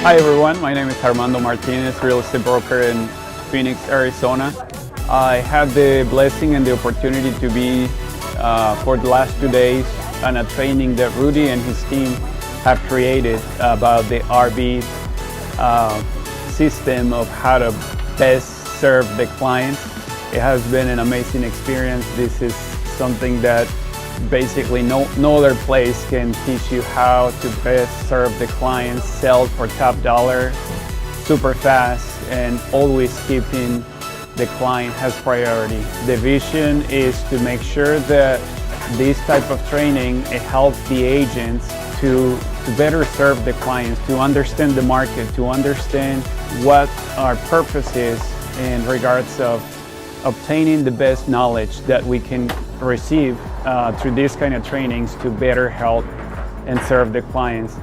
Hi everyone, my name is Armando Martinez, real estate broker in Phoenix, Arizona. I had the blessing and the opportunity to be for the last 2 days on a training that Rudy and his team have created about the RBID system of how to best serve the clients. It has been an amazing experience. This is something that basically no other place can teach you how to best serve the clients, sell for top dollar, super fast, and always keeping the client as priority. The vision is to make sure that this type of training, it helps the agents to better serve the clients, to understand the market, to understand what our purpose is in regards of obtaining the best knowledge that we can receive through these kind of trainings to better help and serve the clients.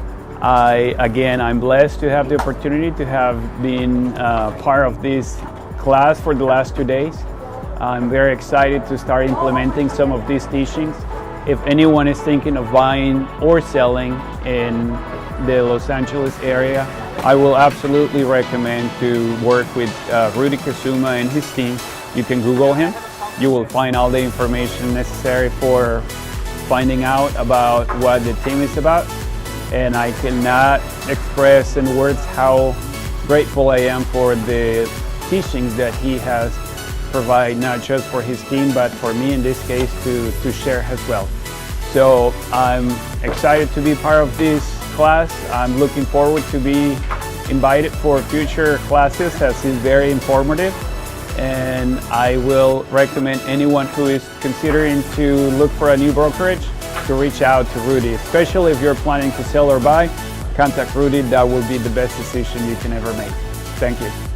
I'm blessed to have the opportunity to have been part of this class for the last 2 days. I'm very excited to start implementing some of these teachings. If anyone is thinking of buying or selling in the Los Angeles area, I will absolutely recommend to work with Rudy Kusuma and his team. You can Google him. You will find all the information necessary for finding out about what the team is about. And I cannot express in words how grateful I am for the teachings that he has provided, not just for his team, but for me in this case to share as well. So I'm excited to be part of this class. I'm looking forward to be invited for future classes, as it's very informative. And I will recommend anyone who is considering to look for a new brokerage to reach out to Rudy, especially if you're planning to sell or buy. Contact Rudy. That will be the best decision you can ever make. Thank you.